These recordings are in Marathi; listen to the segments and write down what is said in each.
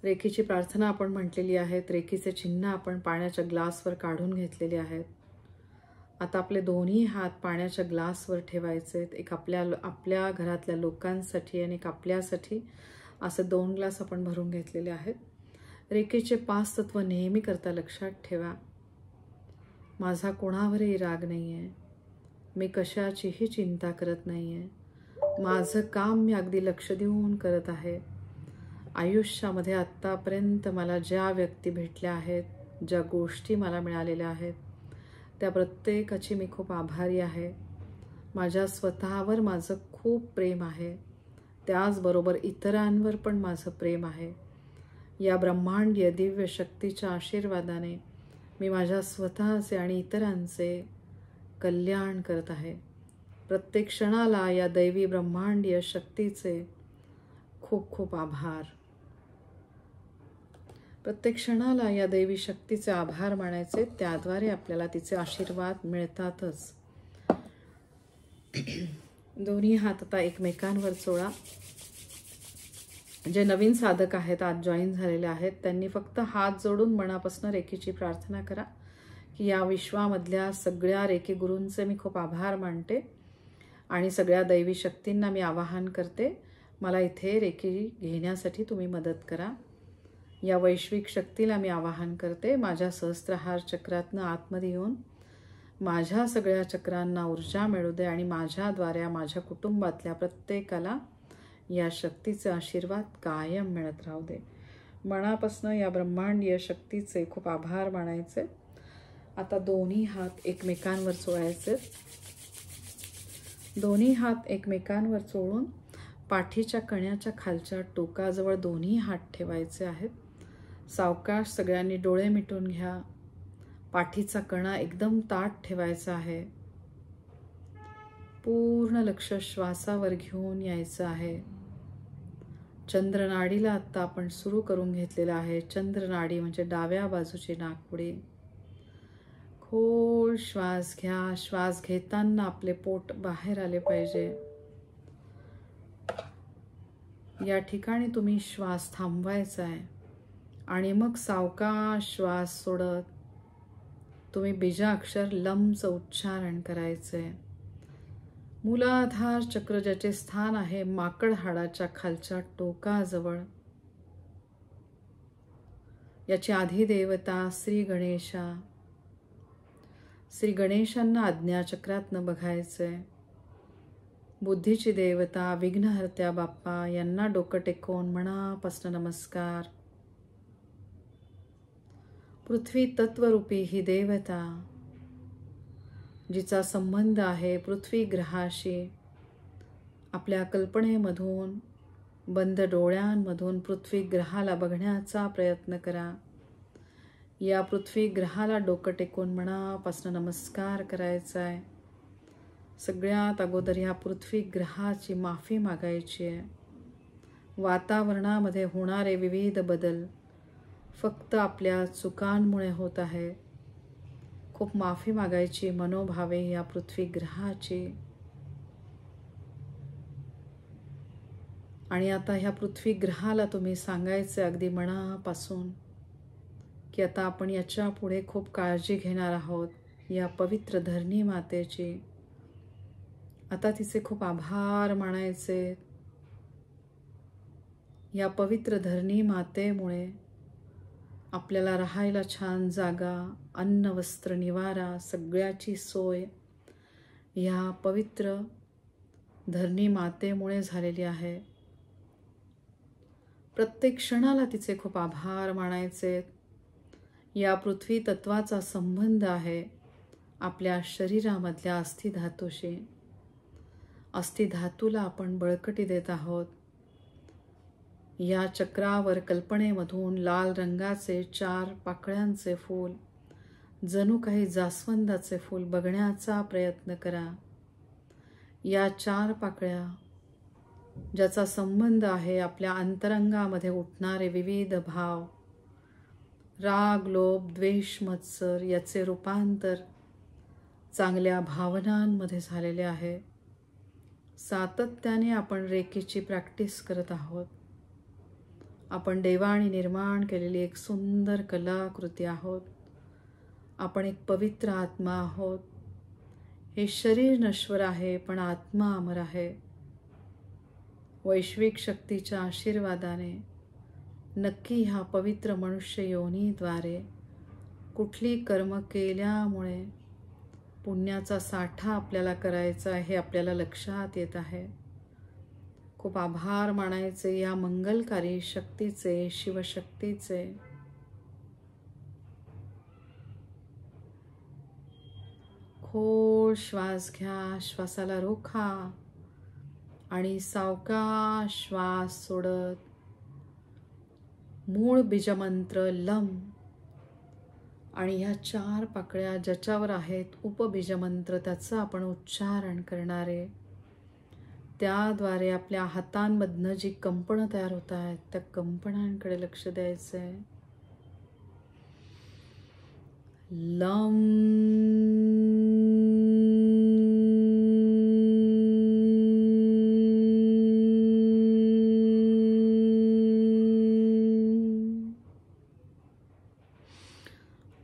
रेकीची प्रार्थना आपण म्हटलेली आहे. रेकीचे चिन्ह आपण पाण्याच्या ग्लासवर काढून घेतलेले आहेत. आता आपले दोन्ही हात पाण्याच्या ग्लासवर ठेवायचे. एक आपल्या घरातल्या लोकांसाठी आणि एक आपल्यासाठी असे 2 ग्लास आपण भरून घेतलेले आहेत. रेकीचे 5 तत्व नेहमी करता लक्षात ठेवा. माझा कोणावरही राग नाही आहे. मी कशाचीही चिंता करत नाही आहे. माझं काम मी अगदी लक्ष देऊन करत आहे. आयुष्यामध्ये आत्तापर्यंत मला ज्या व्यक्ती भेटल्या आहेत, ज्या गोष्टी मला मिळालेल्या आहेत, त्या प्रत्येकाची मी खूप आभारी आहे. माझ्या स्वतःवर माझं खूप प्रेम आहे. त्याचबरोबर इतरांवर पण माझं प्रेम आहे. या ब्रह्मांडीय दिव्य शक्तीच्या आशीर्वादाने मी माझ्या स्वतःचे आणि इतरांचे कल्याण करत आहे. प्रत्येक क्षणाला या दैवी ब्रह्मांडीय शक्तीचे खूप खूप आभार. प्रत्येक क्षणाला या दैवी शक्तीचे आभार मानायचे. त्याद्वारे आपल्याला तिचे आशीर्वाद मिळतातच. दोन्ही हात आता एकमेकांवर चोळा. जे नवीन साधक आहेत, आज जॉईन झालेले आहेत, त्यांनी फक्त हात जोडून मनापासून रेकीची प्रार्थना करा की या विश्वामधल्या सगळ्या रेकी गुरूंचे मी खूप आभार मानते आणि सगळ्या दैवी शक्तींना मी आवाहन करते. मला इथे रेकी घेण्यासाठी तुम्ही मदत करा. या वैश्विक शक्तीला मी आवाहन करते. माझ्या सहस्त्रहार चक्रातनं आतमध्ये येऊन माझ्या सगळ्या चक्रांना ऊर्जा मिळू दे आणि माझ्याद्वारे माझ्या कुटुंबातल्या प्रत्येकाला या शक्तीचे आशीर्वाद कायम मिळत राहू दे. मनापासून या ब्रह्मांडीय शक्तीचे खूप आभार मानायचे. आता दोन्ही हात एकमेकांवर चोळायचे. दोन्ही हात एकमेकांवर चोळून पाठीच्या कण्याच्या खालच्या टोकाजवळ दोन्ही हात ठेवायचे आहेत. सावकाश सगळ्यांनी डोळे मिटून घ्या. पाठीचा कणा एकदम ताठ ठेवायचा आहे. पूर्ण लक्ष श्वासावर घेऊन यायचं आहे. चंद्रनाडीला आत्ता आपण सुरू करून घेतलेलं आहे. चंद्रनाडी म्हणजे डाव्या बाजूची नाकपुडी. खोल श्वास घ्या. श्वास घेताना आपले पोट बाहेर आले पाहिजे. या ठिकाणी तुम्ही श्वास थांबवायचा आहे आणि मग सावकाश श्वास सोडत तुम्ही बीजाक्षर लमचं उच्चारण करायचंय. मूलाधार चक्र ज्याचे स्थान आहे माकड हाडाच्या खालच्या टोकाजवळ, याची अधिदेवता श्री गणेशा. श्री गणेशांना आज्ञाचक्रातनं बघायचंय. बुद्धीची देवता विघ्नहर्त्या बाप्पा यांना डोकं टेकवून मनापासून नमस्कार. पृथ्वी तत्वरूपी ही देवता जिचा संबंध आहे पृथ्वी ग्रहाशी, आपल्या कल्पनेमधून बंद डोळ्यांमधून पृथ्वी ग्रहाला बघण्याचा प्रयत्न करा. या पृथ्वी ग्रहाला डोकं टेकून मनापासून नमस्कार करायचा आहे. सगळ्यात अगोदर ह्या पृथ्वी ग्रहाची माफी मागायची आहे. वातावरणामध्ये होणारे विविध बदल फक्त आपल्या चुकांमुळे होत आहे. खूप माफी मागायची मनोभावे या पृथ्वी ग्रहाची. आणि आता ह्या पृथ्वी ग्रहाला तुम्ही सांगायचे अगदी मनापासून की आता आपण याच्या पुढे खूप काळजी घेणार आहोत या पवित्र धरणी मातेची. आता तिचे खूप आभार मानायचे. या पवित्र धरणी मातेमुळे आपल्याला राहायला छान जागा, अन्न, वस्त्र, निवारा सगळ्याची सोय या पवित्र धरणी मातेमुळे झालेली आहे. प्रत्येक क्षणाला तिचे खूप आभार मानायचे. या पृथ्वी तत्वाचा संबंध आहे आपल्या शरीरामधल्या अस्थिधातूशी. अस्थिधातूला आपण बळकटी देत आहोत. या चक्रावर कल्पनेमधून लाल रंगाचे 4 पाकळ्यांचे फूल, जणू काही जास्वंदाचे फूल बघण्याचा प्रयत्न करा. या 4 पाकळ्या ज्याचा संबंध आहे आपल्या अंतरंगामध्ये उठणारे विविध भाव, राग, लोभ, द्वेष, मत्सर याचे रूपांतर चांगल्या भावनांमध्ये झालेले आहे. सातत्याने आपण रेकीची प्रॅक्टिस करत आहोत आपण देवाने निर्माण केलेली एक सुंदर कलाकृती आहोत. आपण एक पवित्र आत्मा आहोत. हे शरीर नश्वर आहे, पण आत्मा अमर आहे. वैश्विक शक्तीच्या आशीर्वादाने नक्की ह्या पवित्र मनुष्य योनीद्वारे कुठली कर्म केल्यामुळे पुण्याचा साठा आपल्याला करायचा आहे हे आपल्याला लक्षात येत आहे. खूप आभार मानायचे या मंगलकारी शक्तीचे, शिवशक्तीचे. खोल श्वास घ्या, श्वासाला रोखा आणि सावकाश श्वास सोडत मूळ बीजमंत्र लम आणि ह्या 4 पाकळ्या ज्याच्यावर आहेत उपबीजमंत्र त्याचा आपण उच्चारण करणारे. त्याद्वारे आपल्या हातांमधनं जी कंपनं तयार होत आहेत त्या कंपनांकडे लक्ष द्यायचं आहे. लम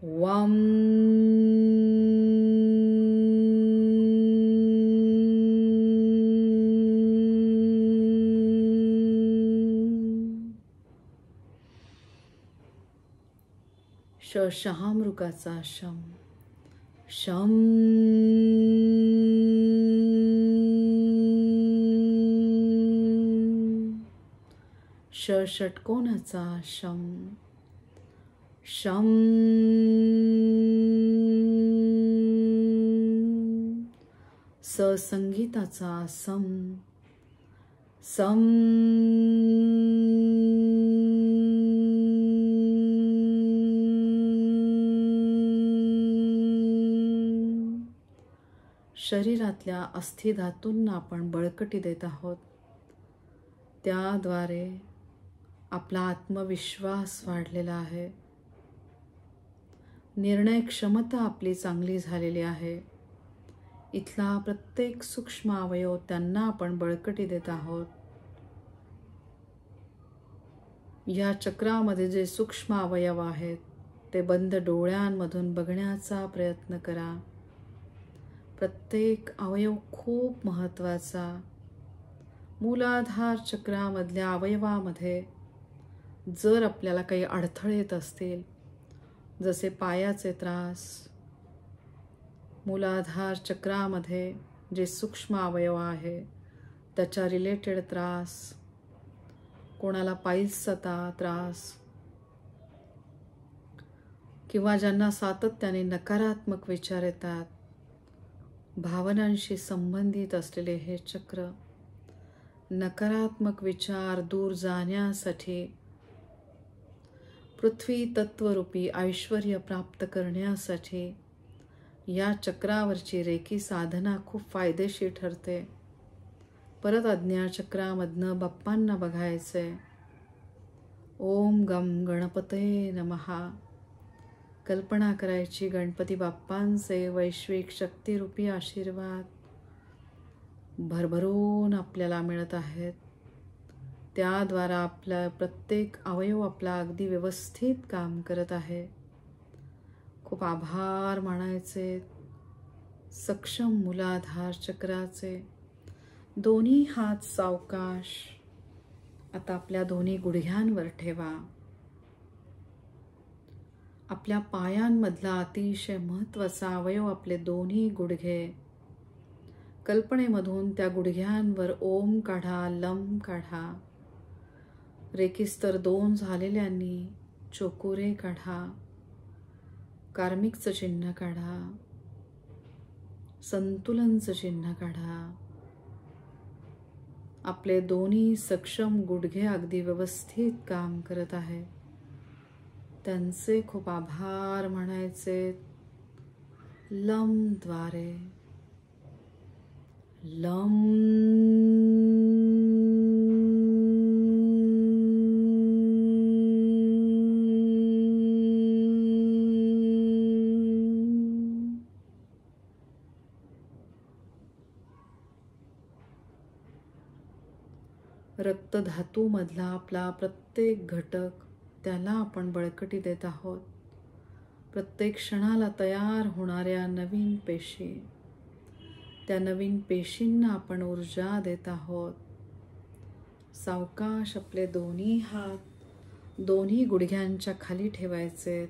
वम शहामृगाचा शम शम षटकोनाचा शम शम संगीताचा सम सम शरीरातल्या अस्थिधातूंना आपण बळकटी देत आहोत. त्याद्वारे आपला आत्मविश्वास वाढलेला आहे. निर्णय क्षमता आपली चांगली झालेली आहे. इथला प्रत्येक सूक्ष्म अवयव त्यांना आपण बळकटी देत आहोत. या चक्रामध्ये जे सूक्ष्म अवयव आहेत ते बंद डोळ्यांमधून बघण्याचा प्रयत्न करा. प्रत्येक अवयव खूप महत्त्वाचा. मूलाधार चक्रामधल्या अवयवामध्ये जर आपल्याला काही अडथळे येत असतील, जसे पायाचे त्रास, मूलाधार चक्रामध्ये जे सूक्ष्म अवयव आहे त्याच्या रिलेटेड त्रास, कोणाला पाईल्सचा त्रास, किंवा ज्यांना सातत्याने नकारात्मक विचार येतात, भावनांशी संबंधित असलेले हे चक्र, नकारात्मक विचार दूर जाण्यासाठी, पृथ्वी तत्वरूपी ऐश्वर्य प्राप्त करण्यासाठी या चक्रावरची रेकी साधना खूप फायदेशीर ठरते. परत आज्ञाचक्रामधनं बाप्पांना बघायचे. ओम गम गणपते नमः. कल्पना करायची गणपती बाप्पांचे वैश्विक शक्तिरूपी आशीर्वाद भरभरून आपल्याला मिळत आहेत. त्याद्वारा आपला प्रत्येक अवयव आपला अगदी व्यवस्थित काम करत आहे. खूप आभार मानायचे सक्षम मूलाधार चक्राचे. दोन्ही हात सावकाश आता आपल्या दोन्ही गुडघ्यांवर ठेवा. आपल्या पायांमधला अतिशय महत्त्वाचा अवयव आपले दोन्ही गुडघे. कल्पनेमधून त्या गुडघ्यांवर ओम काढा, लम काढा. रेकीस्तर 2 झालेल्यांनी चोकुरे काढा. कार्मिकचं चिन्ह काढा. संतुलनचं चिन्ह काढा. आपले दोन्ही सक्षम गुडघे अगदी व्यवस्थित काम करत आहे. त्यांचे खूप आभार मानायचे. लम द्वारे लम रक्तधातूमधला आपला प्रत्येक घटक त्याला आपण बळकटी देत आहोत. प्रत्येक क्षणाला तयार होणाऱ्या नवीन पेशी, त्या नवीन पेशींना आपण ऊर्जा देत आहोत. सावकाश आपले दोन्ही हात दोन्ही गुडघ्यांच्या खाली ठेवायचे.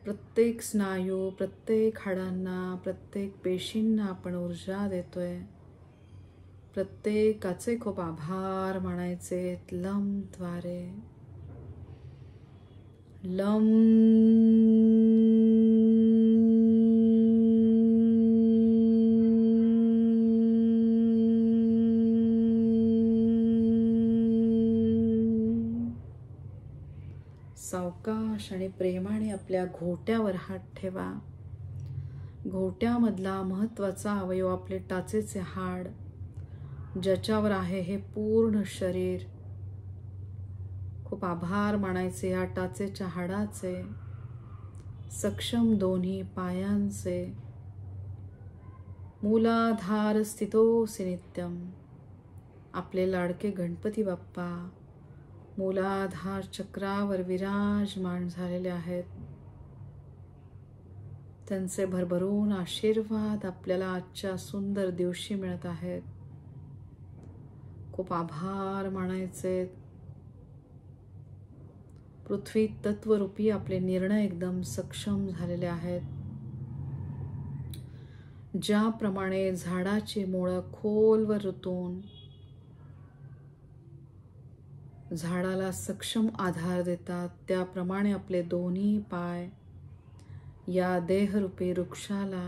प्रत्येक स्नायू, प्रत्येक हाडांना, प्रत्येक पेशींना आपण ऊर्जा देतोय. प्रत्येकाचे खूप आभार मानायचे. लम द्वारे. लम. सावकाश आणि प्रेमाने आपल्या घोट्यावर हात ठेवा. घोट्यामधला महत्त्वाचा अवयव आपले टाचेचे हाड, ज्याच्यावर आहे हे पूर्ण शरीर. खूप आभार मानायचे या टाचेच्या हाडाचे, सक्षम दोन्ही पायांचे. मूलाधार स्थितोऽसि नित्यम. आपले लाडके गणपती बाप्पा मूलाधार चक्रावर विराजमान झालेले आहेत. त्यांचे भरभरून आशीर्वाद आपल्याला आजच्या सुंदर दिवशी मिळत आहेत. खूप आभार मानायचे. पृथ्वी तत्वरूपी आपले निर्णय एकदम सक्षम झालेले आहेत. ज्याप्रमाणे झाडाची मुळं खोलवर रुतून झाडाला सक्षम आधार देतात, त्याप्रमाणे आपले दोन्ही पाय या देहरूपी वृक्षाला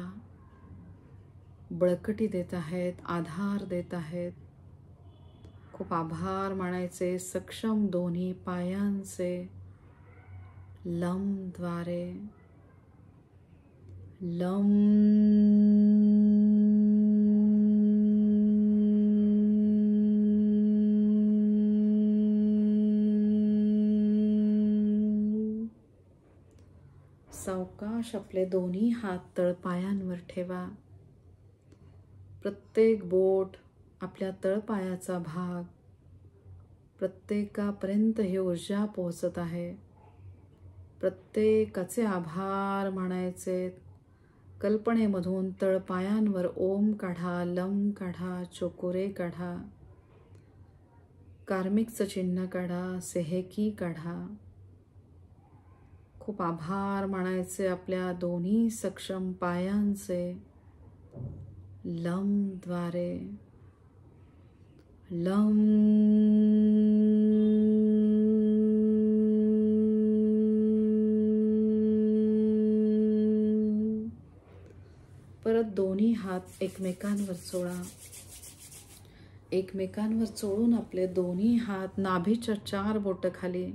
बळकटी देत आहेत, आधार देत आहेत. खूप आभार मानायचे सक्षम दोन्ही पायांचे. लम द्वारे. लम. सावकाश आपले दोन्ही हात तळपायांवर ठेवा. प्रत्येक बोट आपल्या तळपायाचा भाग, प्रत्येकापर्यंत ही ऊर्जा पोहोचत आहे. प्रत्येकाचे आभार मानायचे. कल्पनेमधून तळपायांवर ओम काढा, लम काढा, चोकोरे काढा, कार्मिकचं चिन्ह काढा, सेहेकी काढा. खूप आभार मानायचे आपल्या दोन्ही सक्षम पायांचे. लम द्वारे. लम. परत दोन्ही हात एकमेकांवर चोळा. एकमेकांवर चोळून आपले दोन्ही हात नाभीच्या 4 बोटं खाली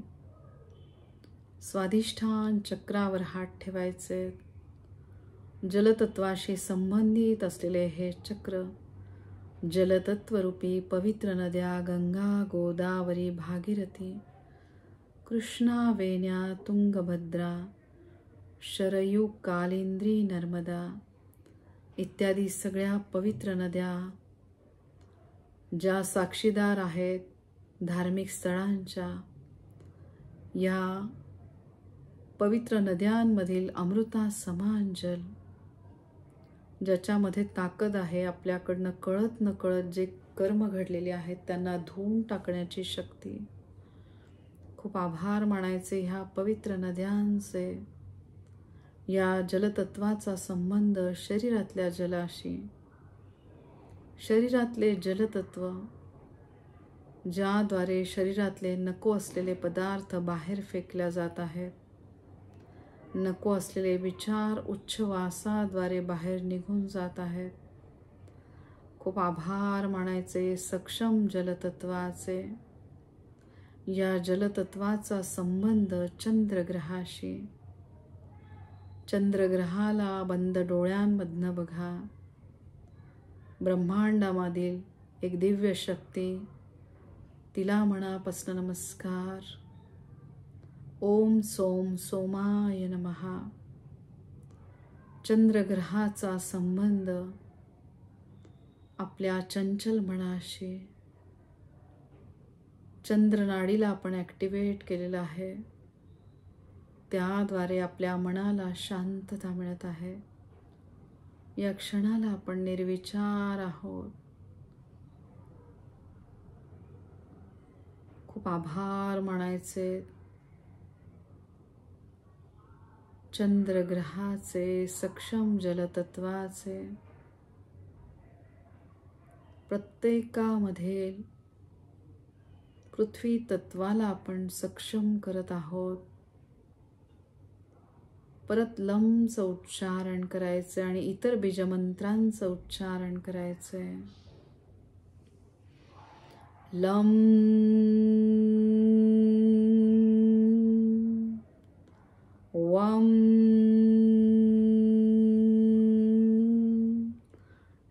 स्वाधिष्ठान चक्रावर हात ठेवायचे. जलतत्वाशी संबंधित असलेले हे चक्र जलतत्वरूपी पवित्र नद्या गंगा, गोदावरी, भागीरथी, कृष्णा, वेण्या, तुंगभद्रा, शरयू, कालिंदी, नर्मदा इत्यादी सगळ्या पवित्र नद्या ज्या साक्षीदार आहेत धार्मिक स्थळांच्या, या पवित्र नद्यांमधील अमृता समान जल, ज्याच्यामध्ये ताकद आहे, आपल्याकडनं कळत नकळत जे कर्म घडलेले आहेत त्यांना धुवून टाकण्याची शक्ती. खूप आभार मानायचे ह्या पवित्र नद्यांचे. या जलतत्वाचा संबंध शरीरातल्या जलाशी. शरीरातले जलतत्व ज्याद्वारे शरीरातले नको असलेले पदार्थ बाहेर फेकल्या जात आहेत, नको असलेले विचार उच्छ्वासाद्वारे बाहेर निघून जात आहेत. खूप आभार मानायचे सक्षम जलतत्वाचे. या जलतत्वाचा संबंध चंद्रग्रहाशी. चंद्रग्रहाला बंद डोळ्यांमधनं बघा. ब्रह्मांडामधील एक दिव्य शक्ती, तिला मनापासून नमस्कार. ओम सोम सोमाय नमः. चंद्रग्रहाचा संबंध आपल्या चंचल मनाशी, चंद्रनाडीला आपण ॲक्टिवेट केलेलं आहे. त्याद्वारे आपल्या मनाला शांतता मिळत आहे. या क्षणाला आपण निर्विचार आहोत. खूप आभार मानायचे चंद्रग्रहाचे, सक्षम जलतत्वाचे. प्रत्येकामध्ये पृथ्वी तत्वाला आपण सक्षम करत आहोत. परत लमचं उच्चारण करायचं आणि इतर बीजमंत्रांचं उच्चारण करायचंय. लम, वम,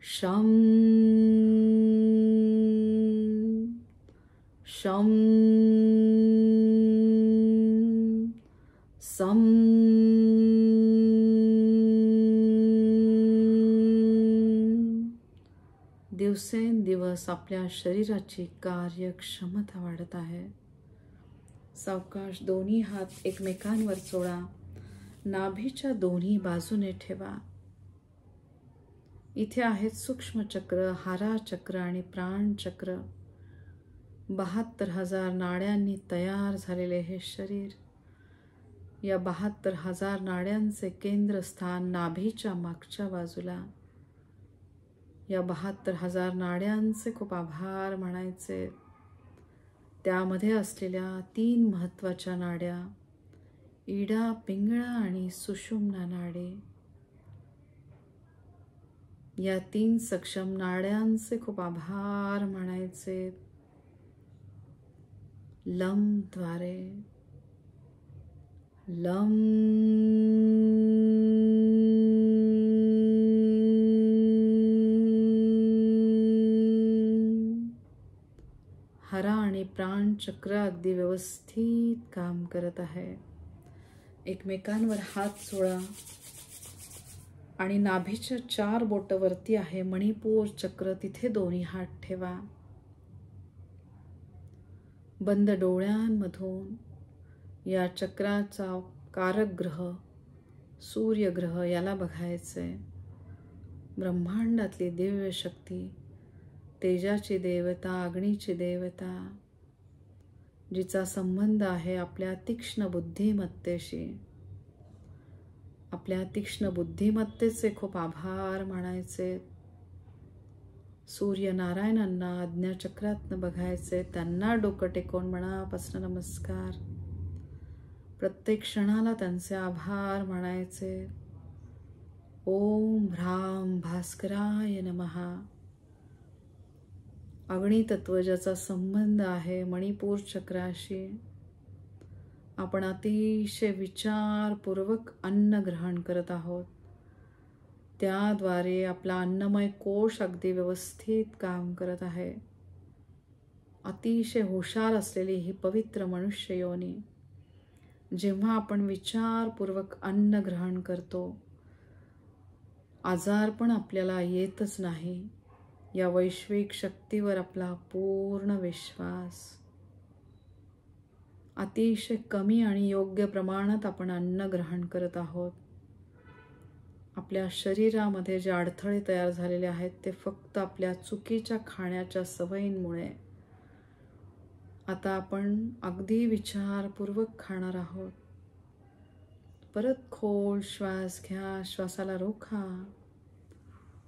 शम, शम, सम, दिवसेंदिवस आपल्या शरीराची कार्यक्षमता वाढत आहे. सावकाश दोन्ही हात एकमेकांवर चोळा. नाभीच्या दोन्ही बाजूने ठेवा. इथे आहेत सूक्ष्म चक्र, हारा चक्र आणि प्राण चक्र. 72,000 नाड्यांनी तयार झालेले हे शरीर. या 72,000 नाड्यांचे केंद्रस्थान नाभीच्या मागच्या बाजूला. या 72,000 नाड्यांचे खूप आभार मानायचे. त्यामध्ये असलेल्या 3 महत्त्वाच्या नाड्या, इडा, पिंगळा आणि सुषुम्ना नाडी. या 3 सक्षम नाड्यांचे खूप आभार मानायचे. लम द्वारे लम, हरा आणि प्राण चक्र अगदी व्यवस्थित काम करत आहे. एकमेकांवर हात चोळा आणि नाभीच्या 4 बोट वरती आहे मणिपूर चक्र, तिथे दोन्ही हात ठेवा. बंद डोळ्यांमधून या चक्राचा कारक ग्रह सूर्यग्रह याला बघायचंय. ब्रह्मांडातली दिव्य शक्ती, तेजाची देवता, अग्नीची देवता, जिचा संबंध आहे आपल्या तीक्ष्ण बुद्धिमत्तेशी. आपल्या तीक्ष्ण बुद्धिमत्तेचे खूप आभार मानायचे. सूर्यनारायणांना आज्ञाचक्रातनं बघायचे. त्यांना डोकं टेकवून मनापासून नमस्कार. प्रत्येक क्षणाला त्यांचे आभार मानायचे. ओम ह्राम भास्कराय नमः. अग्नितत्व ज्याचा संबंध आहे मणिपूर चक्राशी, आपण अतिशय विचारपूर्वक अन्न ग्रहण करत आहोत. त्याद्वारे आपला अन्नमय कोश अगदी व्यवस्थित काम करत आहे. अतिशय हुशार असलेली ही पवित्र मनुष्य योनी. जेव्हा आपण विचारपूर्वक अन्न ग्रहण करतो, आजारपण आपल्याला येतच नाही. या वैश्विक शक्तीवर आपला पूर्ण विश्वास. अतिशय कमी आणि योग्य प्रमाणात आपण अन्न ग्रहण करत आहोत. आपल्या शरीरामध्ये जे अडथळे तयार झालेले आहेत ते फक्त आपल्या चुकीच्या खाण्याच्या सवयींमुळे. आता आपण अगदी विचारपूर्वक खाणार आहोत. परत खोल श्वास घ्या, श्वासाला रोखा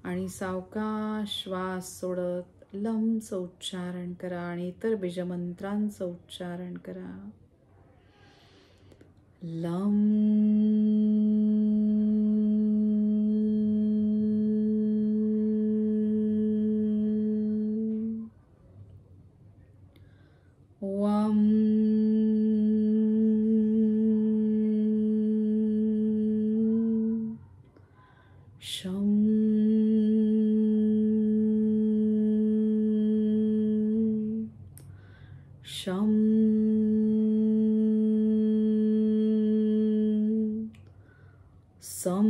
आणि सावकाश श्वास सोडत लमचं उच्चारण करा आणि इतर बीजमंत्रांचं उच्चारण करा. लम, वम, शम, शम, सम,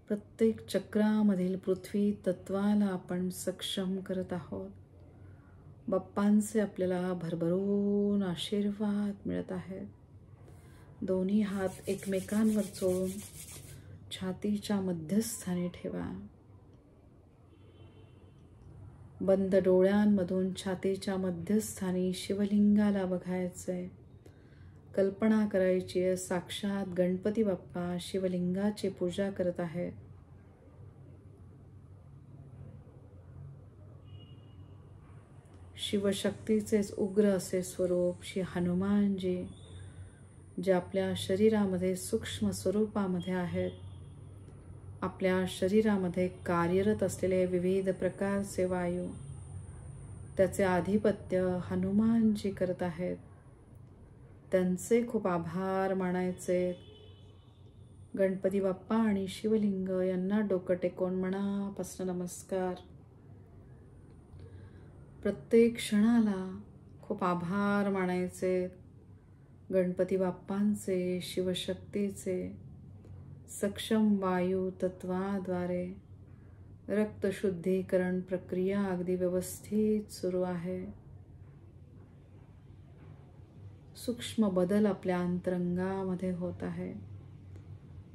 प्रत्येक चक्रामधील पृथ्वी तत्वाला आपण सक्षम करत आहोत. बाप्पांचे आपल्याला भरभरून आशीर्वाद मिळत आहेत. दोन्ही हात एकमेकांवर चोळून छातीच्या मध्यस्थानी ठेवा. बंद डोळ्यांमधून छातीच्या मध्यस्थानी शिवलिंगाला बघायचंय. कल्पना करायची आहे साक्षात गणपती बाप्पा शिवलिंगाची पूजा करत आहेत. शिवशक्तीचेच उग्र असे स्वरूप श्री हनुमानजी जे आपल्या शरीरामध्ये सूक्ष्म स्वरूपामध्ये आहेत. आपल्या शरीरामध्ये कार्यरत असलेले विविध प्रकारचे वायू त्याचे आधिपत्य हनुमानजी करत आहेत. त्यांचे खूप आभार मानायचे. गणपती बाप्पा आणि शिवलिंग यांना डोकं टेकवून मनापासून नमस्कार. प्रत्येक क्षणाला खूप आभार मानायचे. गणपती बाप्पांचे शिवशक्तीचे सक्षम वायू तत्वाद्वारे रक्तशुद्धीकरण प्रक्रिया अगदी व्यवस्थित सुरू आहे. सूक्ष्म बदल आपल्या अंतरंगामध्ये होत आहे.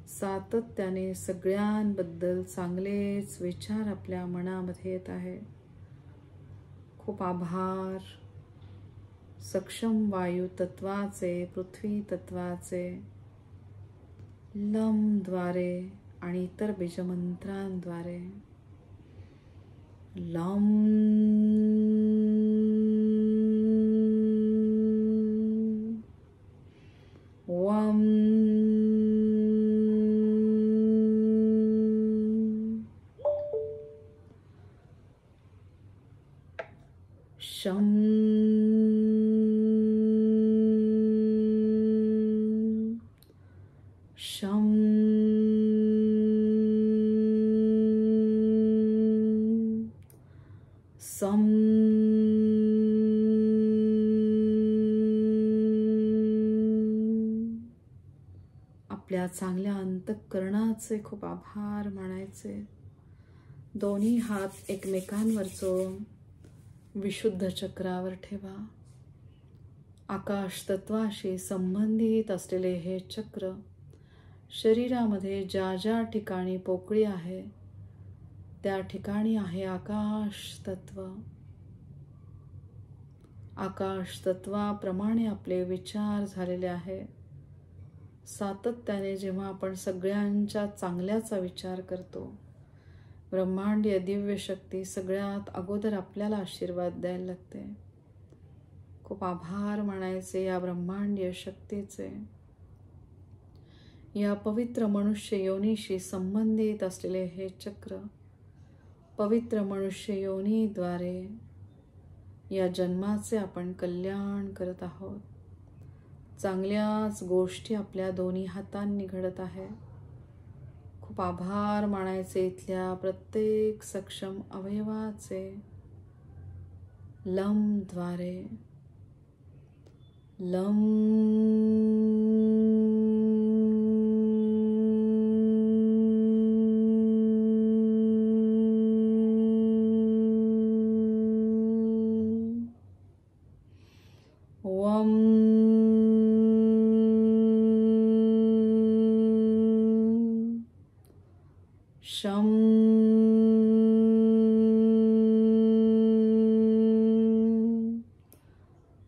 सातत्याने सगळ्यांबद्दल चांगलेच विचार आपल्या मनामध्ये येत आहे. खूप आभार. सक्षम वायू तत्वाचे, पृथ्वी तत्वाचे लमद्वारे आणि इतर बीजमंत्रांद्वारे लम वम शम शम सम आपल्या चांगल्या अंतःकरणाचे खूप आभार मानायचे. दोन्ही हात एकमेकांवर चोळून विशुद्ध चक्रावर ठेवा. आकाश तत्वाशी संबंधित असलेले हे चक्र शरीरामध्ये ज्या ज्या ठिकाणी पोकळी आहे त्या ठिकाणी आहे आकाश तत्व. आकाश तत्वाप्रमाणे आपले विचार झालेले आहे. सातत्याने जेव्हा आपण सगळ्यांच्या चांगल्याचा विचार करतो, ब्रह्मांडीय दिव्य शक्ती सगळ्यात अगोदर आपल्याला आशीर्वाद द्यायला लागते. खूप आभार मानायचे या ब्रह्मांडीय शक्तीचे. या पवित्र मनुष्य योनीशी संबंधित असलेले हे चक्र पवित्र मनुष्य योनीद्वारे या जन्माचे आपण कल्याण करत आहोत. चांगल्याच गोष्टी आपल्या दोन्ही हातांनी घडत आहे. खूप आभार मानायचे इथल्या प्रत्येक सक्षम अवयवाचे लमद्वारे लम वम शम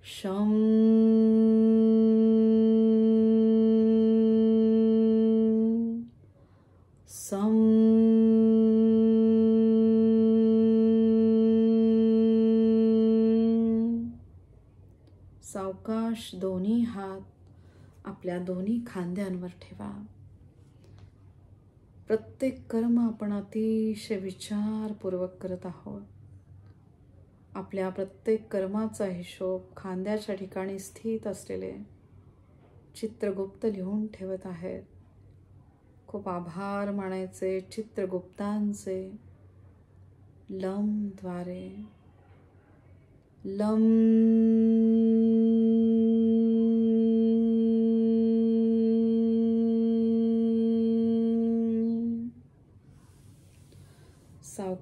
शम सम सावकाश दोन्ही हात आपल्या दोन्ही खांद्यांवर ठेवा. प्रत्येक कर्म आपण अतिशय विचारपूर्वक करत आहोत. आपल्या प्रत्येक कर्माचा हिशोब खांद्याच्या ठिकाणी स्थित असलेले चित्रगुप्त लिहून ठेवत आहेत. खूप आभार मानायचे चित्रगुप्तांचे लमद्वारे लम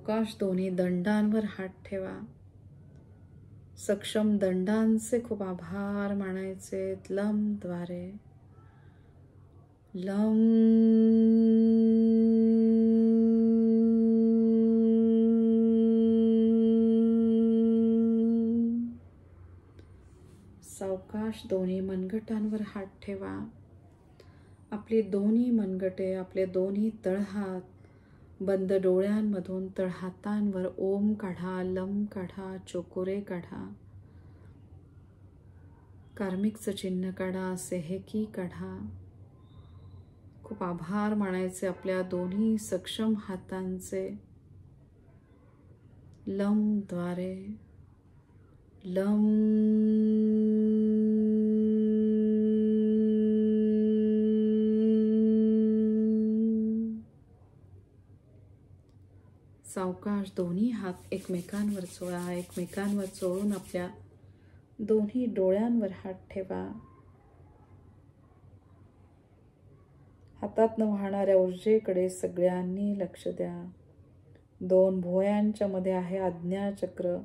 सावकाश दोन्ही दंडांवर हात ठेवा. सक्षम दंडांचे खूप आभार मानायचे. लम द्वारे. लम. सावकाश दोन्ही मनगटांवर हात ठेवा. आपली दोन्ही मनगटे, आपले दोन्ही तळहात बंद डोळ्यांमधून तळहातांवर ओम काढा, लम काढा, चोकोरे काढा, कार्मिकचं चिन्ह काढा, सेहेकी काढा. खूप आभार मानायचे आपल्या दोन्ही सक्षम हातांचे. लम द्वारे. लम. सावकाश दोन्ही हात एकमेकांवर चोळा. एकमेकांवर चोळून आपल्या दोन्ही डोळ्यांवर हात ठेवा. हातातनं वाहणाऱ्या ऊर्जेकडे सगळ्यांनी लक्ष द्या. दोन भुवयांच्या मध्ये आहे आज्ञाचक्र,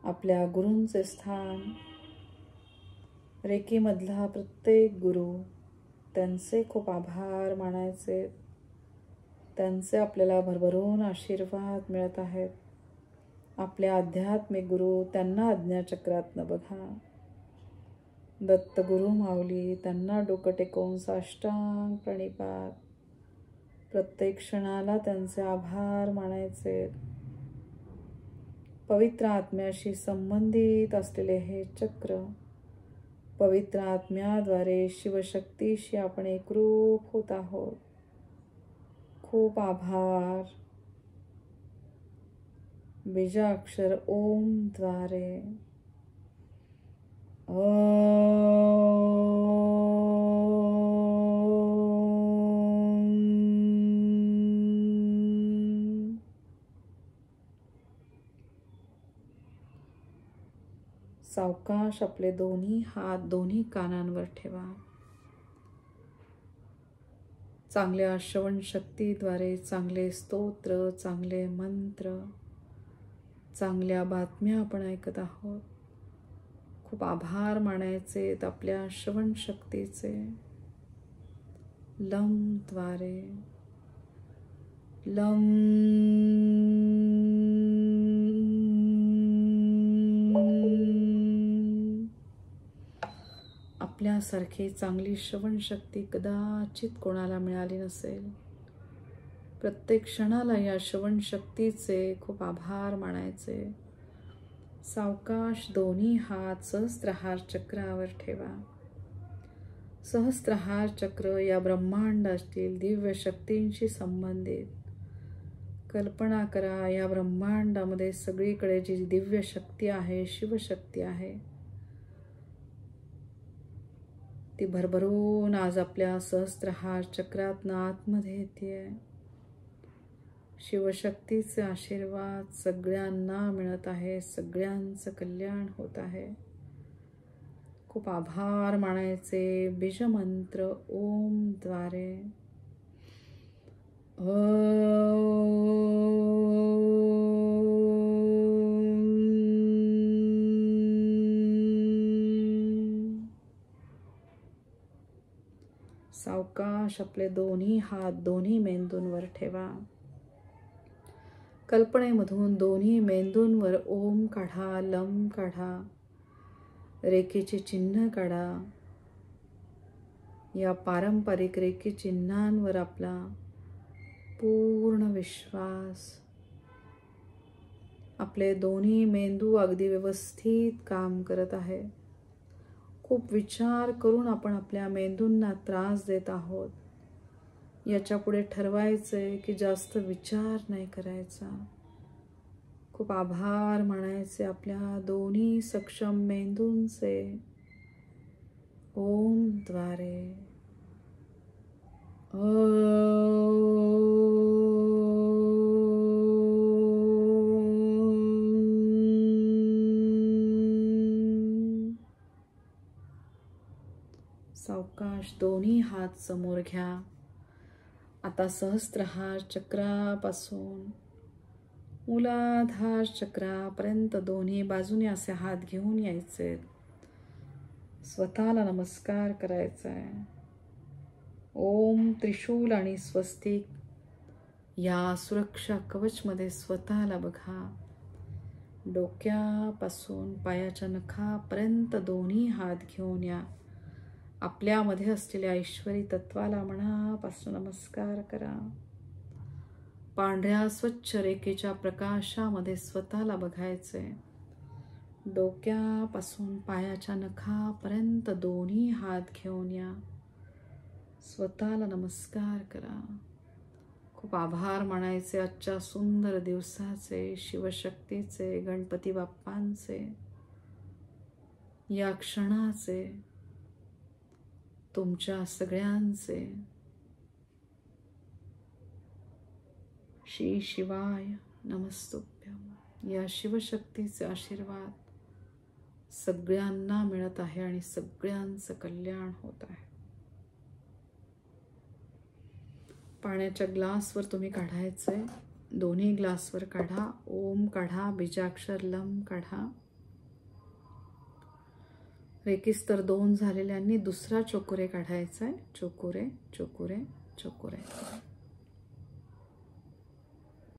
आपल्या गुरूंचे स्थान. रेकीमधला प्रत्येक गुरु, त्यांचे खूप आभार मानायचे. त्यांचे आपल्याला भरभरून आशीर्वाद मिळत आहेत. आपले आध्यात्मिक गुरु, त्यांना आज्ञाचक्रातनं बघा. दत्तगुरु माऊली, त्यांना डोकं टेकवून साष्टांग प्रणिपात. प्रत्येक क्षणाला त्यांचे आभार मानायचे. पवित्र आत्म्याशी संबंधित असलेले हे चक्र, पवित्र आत्म्याद्वारे शिवशक्तीशी आपण एकरूप होत आहोत. खूप आभार. बीजाक्षर ओम द्वारे. सावकाश आपले दोन्ही हात दोन्ही कानांवर ठेवा. चांगल्या श्रवण शक्तीद्वारे चांगले स्तोत्र, चांगले मंत्र, चांगल्या बातम्या आपण ऐकत आहोत. खूप आभार मानायचे आपल्या श्रवण शक्तीचे. लम द्वारे. लम. आपल्यासारखी चांगली श्रवण शक्ती कदाचित कोणाला मिळाली नसेल. प्रत्येक क्षणाला या श्रवण शक्तीचे खूप आभार मानायचे. सावकाश दोन्ही हात सहस्त्रहार चक्रावर ठेवा. सहस्त्रहार चक्र या ब्रह्मांडातील दिव्य शक्तींशी संबंधित. कल्पना करा, या ब्रह्मांडामध्ये सगळीकडे जी दिव्य शक्ती आहे, शिवशक्ती आहे, ती भरभरून आज आपल्या सहस्त्रहार चक्रातनं आतमध्ये येते. शिवशक्तीचे आशीर्वाद सगळ्यांना मिळत आहे. सगळ्यांचं कल्याण होत आहे. खूप आभार मानायचे. बीजमंत्र ओम द्वारे. सावकाश आपले दोन्ही हात दोन्ही मेंदूंवर ठेवा. कल्पनेमधून दोन्ही मेंदूंवर ओम काढा, लम काढा, रेखेचे चिन्ह काढा. या पारंपरिक रेखी चिन्हांवर आपला पूर्ण विश्वास. आपले दोन्ही मेंदू अगदी व्यवस्थित काम करत आहे. खूप विचार करून आपण आपल्या मेंदूंना त्रास देत आहोत. याच्या पुढे ठरवायचंय की जास्त विचार नाही करायचा. खूप आभार मानायचे आपल्या दोन्ही सक्षम मेंदूंचे. ओम द्वारे. सावकाश दोन्ही हात समोर घ्या. आता सहस्त्रहार चक्रापासून मूलाधार चक्रापर्यंत दोन्ही बाजूने असे हात घेऊन यायचे. स्वतःला नमस्कार करायचा आहे. ओम त्रिशूल आणि स्वस्तिक या सुरक्षा कवचमध्ये स्वतःला बघा. डोक्यापासून पायाच्या नखापर्यंत दोन्ही हात घेऊन या. आपल्यामध्ये असलेल्या ऐश्वरी तत्वाला मनापासून नमस्कार करा. पांढऱ्या स्वच्छ रेखेच्या प्रकाशामध्ये स्वतःला बघायचे. डोक्यापासून पायाच्या नखापर्यंत दोन्ही हात घेऊन या. स्वतःला नमस्कार करा. खूप आभार मानायचे आजच्या सुंदर दिवसाचे, शिवशक्तीचे, गणपती बाप्पांचे, या क्षणाचे, तुमच्या सगळ्यांचे. श्री शिवाय नमस्तुभ्यं. या शिवशक्तीचे आशीर्वाद सगळ्यांना मिळत आहे आणि सगळ्यांचं कल्याण होत आहे. पाण्याच्या ग्लासवर तुम्ही काढायचे. दोन्ही ग्लासवर काढा. ओम काढा, बीजाक्षर लम काढा. रेकीस्तर 2 झालेल्यांनी दुसरा चोकुरे काढायचा आहे. चोकुरे चोकुरे चोकुरे.